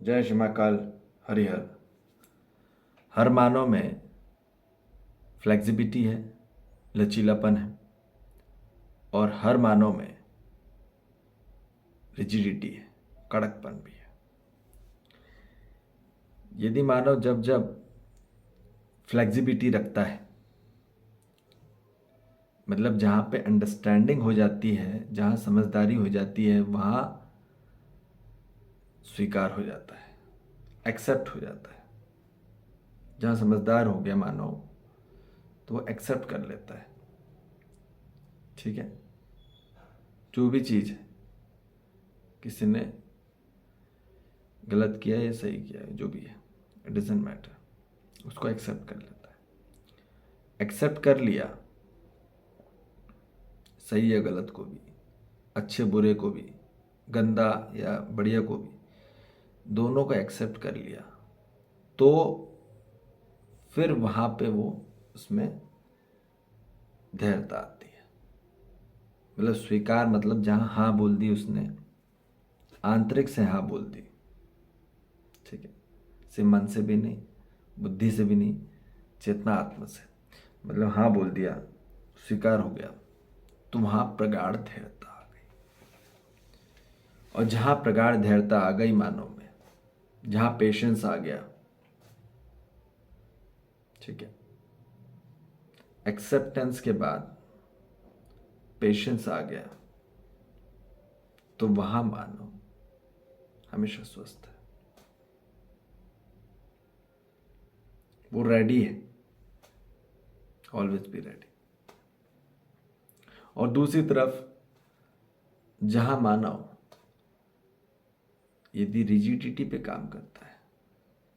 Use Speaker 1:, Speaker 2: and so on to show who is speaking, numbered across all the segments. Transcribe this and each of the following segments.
Speaker 1: जय श्री महाकाल हरिहर। हर मानव में फ्लेक्सिबिलिटी है, लचीलापन है, और हर मानव में रिजिडिटी है, कड़कपन भी है। यदि मानव जब जब फ्लेक्सिबिलिटी रखता है, मतलब जहाँ पे अंडरस्टैंडिंग हो जाती है, जहाँ समझदारी हो जाती है, वहाँ स्वीकार हो जाता है, एक्सेप्ट हो जाता है। जहाँ समझदार हो गया मानव तो वो एक्सेप्ट कर लेता है। ठीक है, जो भी चीज़ है, किसी ने गलत किया या सही किया है, जो भी है, इट डजंट मैटर, उसको एक्सेप्ट कर लेता है। एक्सेप्ट कर लिया, सही या गलत को भी, अच्छे बुरे को भी, गंदा या बढ़िया को भी, दोनों को एक्सेप्ट कर लिया, तो फिर वहाँ पे वो उसमें धैर्यता आती है। मतलब स्वीकार, मतलब जहाँ हाँ बोल दी उसने, आंतरिक से हाँ बोल दी। ठीक है, सिर्फ मन से भी नहीं, बुद्धि से भी नहीं, चेतना आत्मा से, मतलब हाँ बोल दिया, स्वीकार हो गया, तो वहाँ प्रगाढ़ धैर्यता आ गई। और जहाँ प्रगाढ़ धैर्यता आ गई मानव में, जहाँ पेशेंस आ गया, ठीक है, एक्सेप्टेंस के बाद पेशेंस आ गया, तो वहाँ मानव हमेशा स्वस्थ है, वो रेडी है, ऑलवेज बी रेडी। और दूसरी तरफ जहाँ मानव यदि रिजिडिटी पे काम करता है,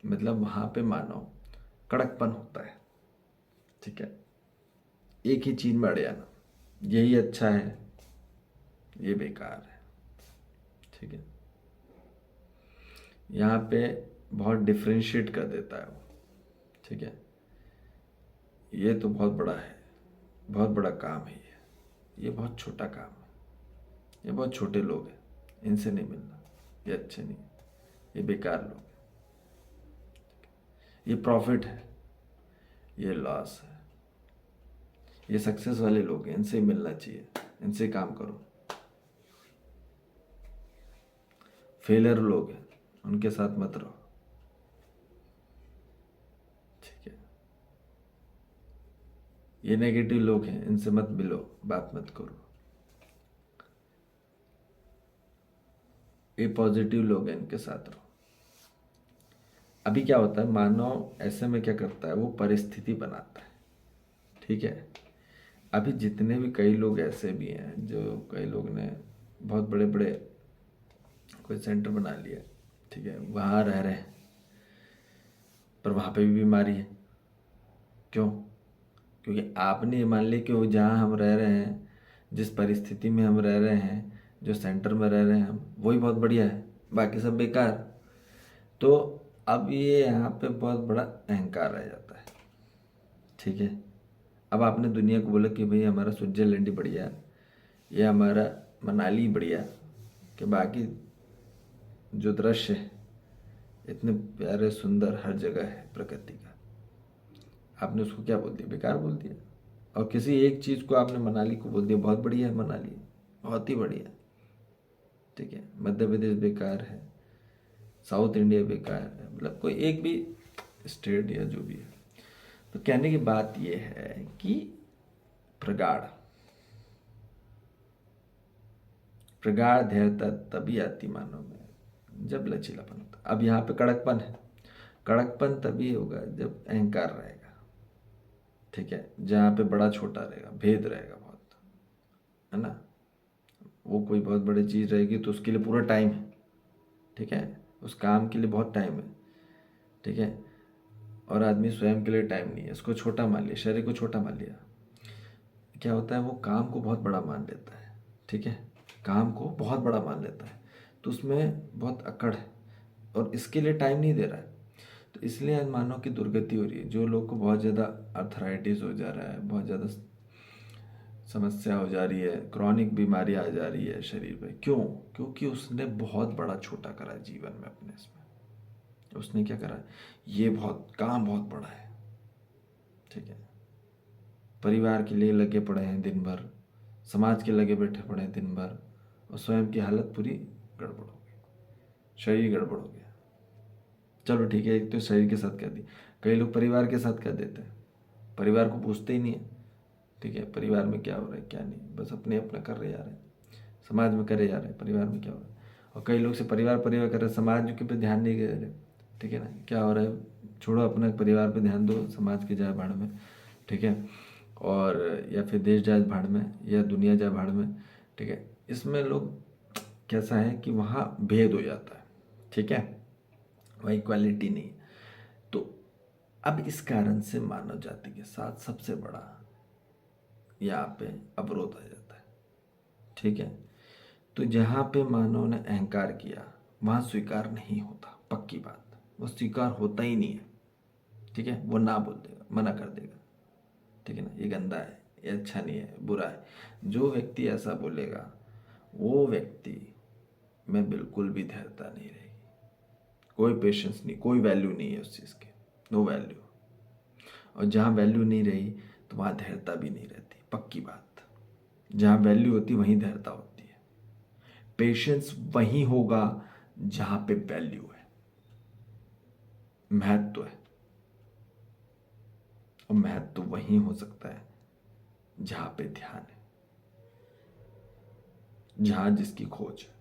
Speaker 1: मतलब वहाँ पे मानव कड़कपन होता है। ठीक है, एक ही चीज में अड़ जाना, यही अच्छा है, ये बेकार है। ठीक है, यहाँ पे बहुत डिफ्रेंशिएट कर देता है वो। ठीक है, ये तो बहुत बड़ा है, बहुत बड़ा काम है, ये बहुत छोटा काम है, ये बहुत छोटे लोग हैं, इनसे नहीं मिलना, ये अच्छे नहीं, ये बेकार लोग हैं, ये प्रॉफिट है, ये लॉस है, ये सक्सेस वाले लोग हैं, इनसे मिलना चाहिए, इनसे काम करो। फेलियर लोग हैं, उनके साथ मत रहो। ठीक है, ये नेगेटिव लोग हैं, इनसे मत मिलो, बात मत करो। ये पॉजिटिव लोग हैं, इनके साथ रहो। अभी क्या होता है, मानव ऐसे में क्या करता है, वो परिस्थिति बनाता है। ठीक है, अभी जितने भी कई लोग ऐसे भी हैं, जो कई लोग ने बहुत बड़े बड़े कोई सेंटर बना लिया, ठीक है, वहाँ रह रहे हैं, पर वहाँ पे भी बीमारी है। क्यों? क्योंकि आपने ये मान लिया कि वो जहाँ हम रह रहे हैं, जिस परिस्थिति में हम रह रहे हैं, जो सेंटर में रह रहे हैं हम, वही बहुत बढ़िया है, बाकी सब बेकार। तो अब ये यहाँ पे बहुत बड़ा अहंकार रह जाता है। ठीक है, अब आपने दुनिया को बोला कि भाई हमारा स्विट्जरलैंड ही बढ़िया, या हमारा मनाली बढ़िया, कि बाकी जो दृश्य है इतने प्यारे सुंदर हर जगह है प्रकृति का, आपने उसको क्या बोल दिया, बेकार बोल दिया। और किसी एक चीज़ को आपने मनाली को बोल दिया बहुत बढ़िया है, मनाली बहुत ही बढ़िया। ठीक है, मध्य प्रदेश बेकार है, साउथ इंडिया बेकार है, मतलब कोई एक भी स्टेट या जो भी है। तो कहने की बात यह है कि प्रगाढ़ प्रगाढ़ धैर्यता तभी आती मानव में जब लचीलापन होता। अब यहाँ पे कड़कपन है, कड़कपन तभी होगा जब अहंकार रहेगा। ठीक है, जहाँ पे बड़ा छोटा रहेगा, भेद रहेगा बहुत, है ना, वो कोई बहुत बड़ी चीज़ रहेगी तो उसके लिए पूरा टाइम है। ठीक है, उस काम के लिए बहुत टाइम है। ठीक है, और आदमी स्वयं के लिए टाइम नहीं है, इसको छोटा मान लिया, शरीर को छोटा मान लिया, क्या होता है, वो काम को बहुत बड़ा मान लेता है। ठीक है, काम को बहुत बड़ा मान लेता है, तो उसमें बहुत अकड़ है और इसके लिए टाइम नहीं दे रहा है। तो इसलिए मानव की दुर्गति हो रही है। जो लोग को बहुत ज़्यादा अर्थराइटिस हो जा रहा है, बहुत ज़्यादा समस्या हो जा रही है, क्रॉनिक बीमारी आ जा रही है शरीर पे, क्यों? क्योंकि उसने बहुत बड़ा छोटा करा जीवन में अपने इसमें। उसने क्या करा, ये बहुत काम बहुत बड़ा है, ठीक है, परिवार के लिए लगे पड़े हैं दिन भर, समाज के लगे बैठे पड़े हैं दिन भर, और स्वयं की हालत पूरी गड़बड़ हो गई, शरीर गड़बड़ हो गया। चलो ठीक है, एक तो शरीर के साथ कह दी, कई लोग परिवार के साथ कह देते हैं, परिवार को पूछते ही नहीं है, ठीक है, परिवार में क्या हो रहा है क्या नहीं, बस अपने अपना कर रहे जा रहे हैं, समाज में करे जा रहे हैं, परिवार में क्या हो रहा है। और कई लोग से परिवार परिवार कर रहे हैं, समाज के पे ध्यान नहीं दे रहे, ठीक है ना, क्या हो रहा है, छोड़ो, अपने परिवार पे ध्यान दो, समाज के जाए भाड़ में, ठीक है, और या फिर देश जाए भाड़ में, या दुनिया जाए भाड़ में, ठीक है। इसमें लोग कैसा है कि वहाँ भेद हो जाता है, ठीक है, वहाँ इक्वालिटी नहीं है। तो अब इस कारण से मानव जाति के साथ सबसे बड़ा यहाँ पे अवरोध आ जाता है, ठीक है। तो जहाँ पे मानव ने अहंकार किया वहाँ स्वीकार नहीं होता, पक्की बात, वो स्वीकार होता ही नहीं है, ठीक है, वो ना बोल देगा, मना कर देगा, ठीक है ना, ये गंदा है, ये अच्छा नहीं है, बुरा है। जो व्यक्ति ऐसा बोलेगा वो व्यक्ति में बिल्कुल भी धैर्यता नहीं रहेगी, कोई पेशेंस नहीं, कोई वैल्यू नहीं है उस चीज़ की, नो वैल्यू। और जहाँ वैल्यू नहीं रही तो वहाँ धैर्यता भी नहीं रहती, पक्की बात। जहाँ वैल्यू होती वहीं धैर्यता होती है। पेशेंस वहीं होगा जहाँ पे वैल्यू है, महत्व है, और महत्व वहीं हो सकता है जहाँ पे ध्यान है, जहाँ जिसकी खोज है,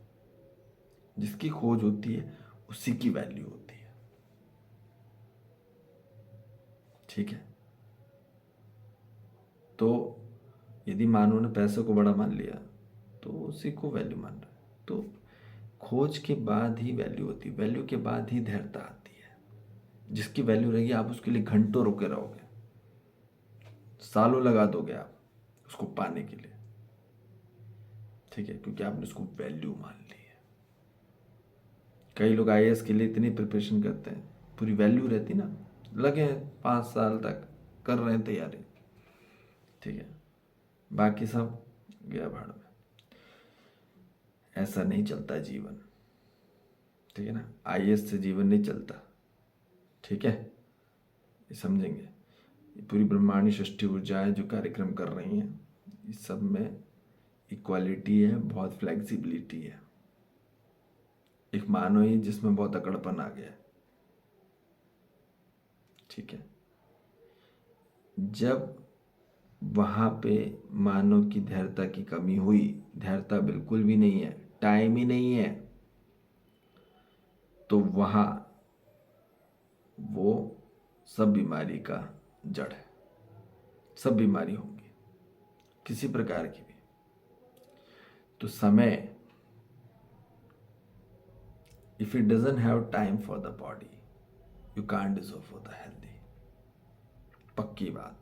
Speaker 1: जिसकी खोज होती है उसी की वैल्यू होती है, ठीक है। तो यदि मानव ने पैसे को बड़ा मान लिया तो उसी को वैल्यू मान रहा है। तो खोज के बाद ही वैल्यू होती है, वैल्यू के बाद ही धैर्यता आती है। जिसकी वैल्यू रहेगी आप उसके लिए घंटों रुके रहोगे, सालों लगा दोगे आप उसको पाने के लिए, ठीक है, क्योंकि आपने उसको वैल्यू मान ली है। कई लोग आईएएस के लिए इतनी प्रिपरेशन करते हैं, पूरी वैल्यू रहती ना, लगे हैं 5 साल तक कर रहे हैं तैयारी, ठीक है, बाकी सब गया भाड़ में। ऐसा नहीं चलता जीवन, ठीक है ना, आईएएस से जीवन नहीं चलता, ठीक है, ये समझेंगे। ये पूरी ब्रह्मांडी सृष्टि ऊर्जाएं जो कार्यक्रम कर रही हैं, इस सब में इक्वालिटी है, बहुत फ्लेक्सिबिलिटी है। एक मानव ही जिसमें बहुत अकड़पन आ गया है, ठीक है। जब वहाँ पे मानव की धैर्यता की कमी हुई, धैर्यता बिल्कुल भी नहीं है, टाइम ही नहीं है, तो वहाँ वो सब बीमारी का जड़ है, सब बीमारी होंगी किसी प्रकार की भी। तो समय, if it doesn't have time for the body you can't deserve for the healthy, पक्की बात।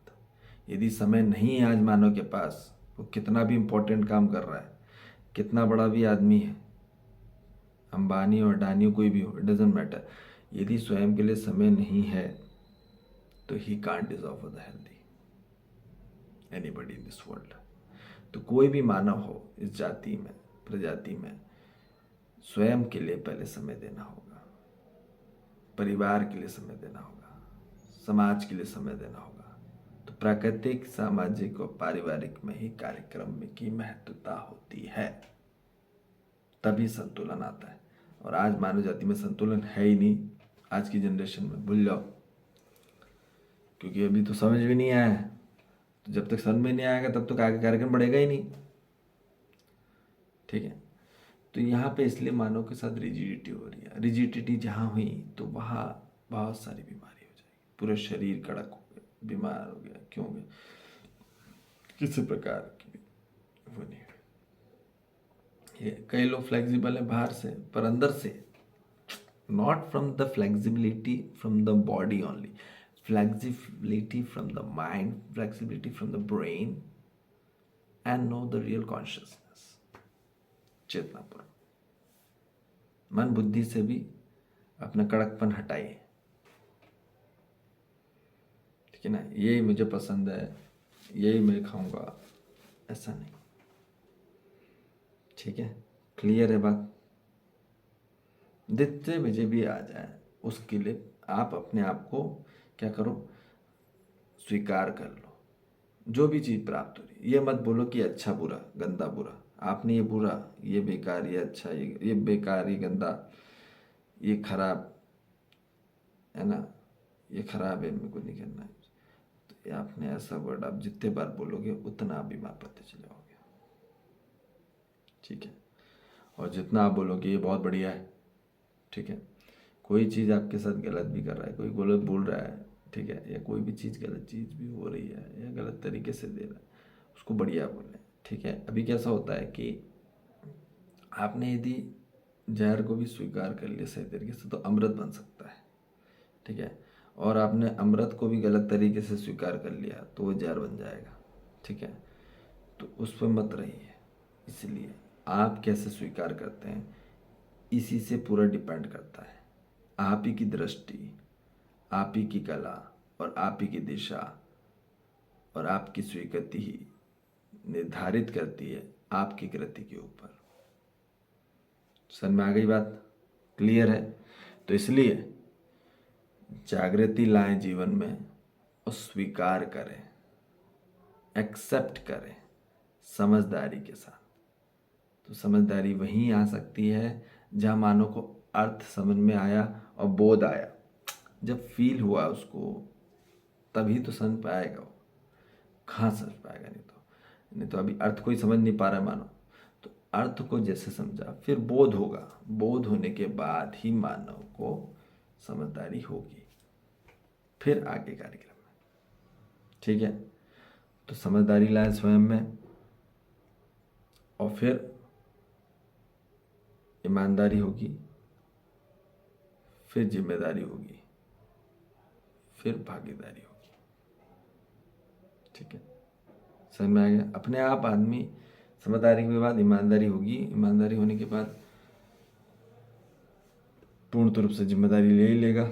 Speaker 1: यदि समय नहीं है आज मानव के पास, वो कितना भी इंपॉर्टेंट काम कर रहा है, कितना बड़ा भी आदमी है, अंबानी और अडानी कोई भी हो, इट डजंट मैटर, यदि स्वयं के लिए समय नहीं है तो he can't deserve for the healthy anybody in this world. तो कोई भी मानव हो इस जाति में, प्रजाति में, स्वयं के लिए पहले समय देना होगा, परिवार के लिए समय देना होगा, समाज के लिए समय देना होगा। तो प्राकृतिक, सामाजिक और पारिवारिक में ही कार्यक्रम में की महत्वता होती है, तभी संतुलन आता है। और आज मानव जाति में संतुलन है ही नहीं, आज की जनरेशन में, भूल जाओ, क्योंकि अभी तो समझ भी नहीं आया है। तो जब तक समझ में नहीं आएगा तब तक आगे कार्यक्रम बढ़ेगा ही नहीं, ठीक है। तो यहाँ पे इसलिए मानव के साथ रिजिडिटी हो रही है। रिजिडिटी जहाँ हुई तो वहाँ बहुत सारी बीमारी हो जाएगी, पूरा शरीर कड़क हो गया, बीमार हो गया, क्यों हो गया, किसी प्रकार की भी वो नहीं है। ये कई लोग फ्लेक्सिबल है बाहर से, पर अंदर से not from the flexibility from the body only, flexibility from the mind, flexibility from the brain, and know the real consciousness, चेतनापूर्वक मन बुद्धि से भी अपना कड़कपन हटाइए, ठीक है ना, यही मुझे पसंद है, यही मैं खाऊंगा, ऐसा नहीं, ठीक है। क्लियर है बात। जितने बजे भी आ जाए उसके लिए आप अपने आप को क्या करो, स्वीकार कर लो। जो भी चीज़ प्राप्त हो रही, ये मत बोलो कि अच्छा बुरा, गंदा बुरा, आपने ये बुरा, ये बेकार, ये अच्छा, ये बेकार, ये गंदा, ये खराब है ना, ये खराब है, मेरे को नहीं करना है। तो ये आपने ऐसा वर्ड आप जितने बार बोलोगे उतना आप बीमार पड़ते चले जाओगे। ठीक है। और जितना आप बोलोगे ये बहुत बढ़िया है, ठीक है, कोई चीज़ आपके साथ गलत भी कर रहा है, कोई गलत बोल रहा है, ठीक है, या कोई भी चीज़ गलत चीज़ भी हो रही है या गलत तरीके से दे रहा है, उसको बढ़िया बोलें। ठीक है। अभी कैसा होता है कि आपने यदि जहर को भी स्वीकार कर लिया सही तरीके से तो अमृत बन सकता है। ठीक है। और आपने अमृत को भी गलत तरीके से स्वीकार कर लिया तो वो जहर बन जाएगा। ठीक है। तो उस पर मत रहिए। इसलिए आप कैसे स्वीकार करते हैं इसी से पूरा डिपेंड करता है। आप ही की दृष्टि, आप ही की कला और आप ही की दिशा और आपकी स्वीकृति ही निर्धारित करती है आपकी कृति के ऊपर। समझ में आ गई बात? क्लियर है? तो इसलिए जागृति लाएं जीवन में और स्वीकार करें, एक्सेप्ट करें समझदारी के साथ। तो समझदारी वहीं आ सकती है जहाँ मानव को अर्थ समझ में आया और बोध आया। जब फील हुआ उसको तभी तो समझ पाएगा वो, कहाँ समझ पाएगा? नहीं तो अभी अर्थ कोई समझ नहीं पा रहा है मानव, तो अर्थ को जैसे समझा फिर बोध होगा, बोध होने के बाद ही मानव को समझदारी होगी, फिर आगे कार्यक्रम में। ठीक है। तो समझदारी लाए स्वयं में और फिर ईमानदारी होगी, फिर जिम्मेदारी होगी, फिर भागीदारी होगी। ठीक है। समझ में आ गया? अपने आप आदमी समझदारी के बाद ईमानदारी होगी, ईमानदारी होने के बाद पूर्ण रूप से जिम्मेदारी ले ही लेगा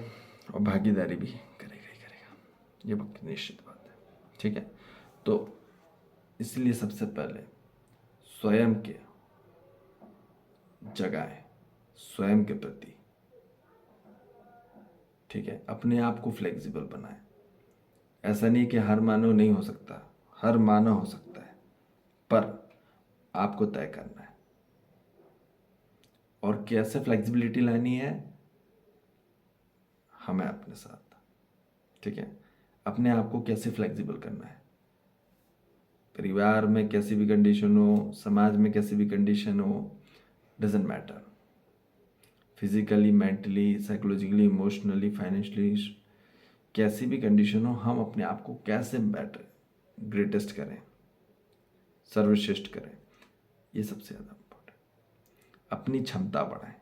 Speaker 1: और भागीदारी भी करेगा ही करेगा। ये बात निश्चित बात है। ठीक है। तो इसलिए सबसे पहले स्वयं के जगाएं, स्वयं के प्रति, ठीक है, अपने आप को फ्लेक्सिबल बनाएं। ऐसा नहीं कि हर मानव नहीं हो सकता, हर मानव हो सकता है, पर आपको तय करना है। और कैसे फ्लेक्सिबिलिटी लानी है? हमें अपने साथ। ठीक है। अपने आप को कैसे फ्लेक्सिबल करना है? परिवार में कैसी भी कंडीशन हो, समाज में कैसी भी कंडीशन हो, doesn't matter. Physically, mentally, psychologically, emotionally, financially, कैसी भी कंडीशन हो, हम अपने आप को कैसे बेटर, ग्रेटेस्ट करें, सर्वश्रेष्ठ करें, ये सबसे ज़्यादा इम्पोर्टेंट। अपनी क्षमता बढ़ाएं,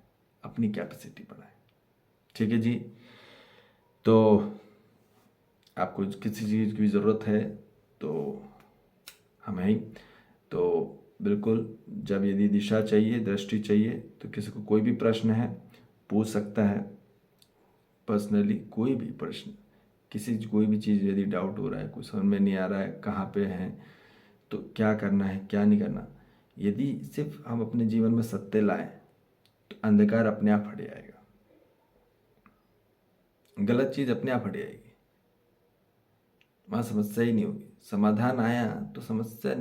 Speaker 1: अपनी कैपेसिटी बढ़ाएं। ठीक है जी। तो आपको किसी चीज़ की ज़रूरत है तो हम हैं ही। तो बिल्कुल, जब यदि दिशा चाहिए, दृष्टि चाहिए, तो किसी को कोई भी प्रश्न है पूछ सकता है। पर्सनली कोई भी प्रश्न, कोई भी चीज़ यदि डाउट हो रहा है, कुछ समझ में नहीं आ रहा है, कहाँ पे है, तो क्या करना है, क्या नहीं करना, यदि सिर्फ हम अपने जीवन में सत्य लाएं तो अंधकार अपने आप हट जाएगा, गलत चीज़ अपने आप हट जाएगी, वहाँ समस्या ही नहीं होगी। समाधान आया तो समस्या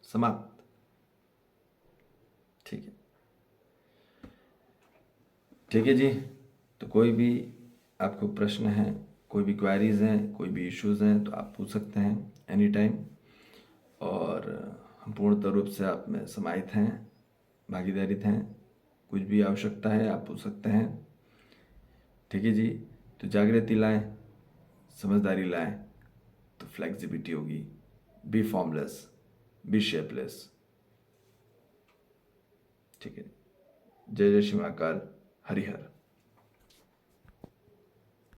Speaker 1: समाप्त। ठीक है। ठीक है जी। तो कोई भी आपको प्रश्न है, कोई भी क्वेरीज हैं, कोई भी इश्यूज हैं, तो आप पूछ सकते हैं एनी टाइम। और हम पूर्णतः रूप से आप में समाहित हैं, भागीदारित हैं। कुछ भी आवश्यकता है आप पूछ सकते हैं। ठीक है जी। तो जागृति लाएं, समझदारी लाएं, तो फ्लेक्सिबिलिटी होगी। Be formless, be shapeless. ठीक है। जय जय श्री महाकाल, हरिहर।